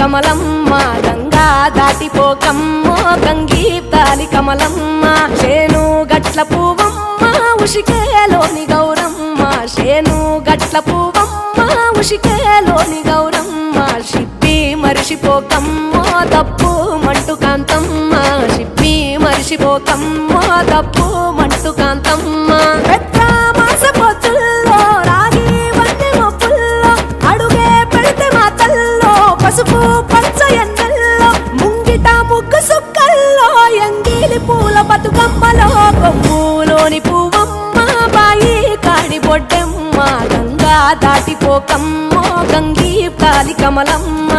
కమలమ్మ గంగా దాటిపోకమ్మో గంగీతాలి కమలమ్మ శేను గట్ల పువ్వమ్మ ఉషికేలోని గౌరమ్మ శేను గట్ల పువ్వమ్మ ఉషికేలోని గౌరమ్మ షిప్పి మరిషిపోకమ్మో తప్పు మంటు కాంతమ్మ షిప్పి మరిషిపోకమ్మో తప్పు మంటు కాంతమ్మ పసుపు పచ్చ ఎన్నెల్లో ముంగిట ముగ్గు సుక్కల్లో ఎంగిలి పూల బతుకమ్మలో కొమ్ములోని పువ్వమ్మ బాయి కాడి బొడ్డెమ్మ గంగా దాటిపోకమ్మో గంగీ కాలి కమలమ్మ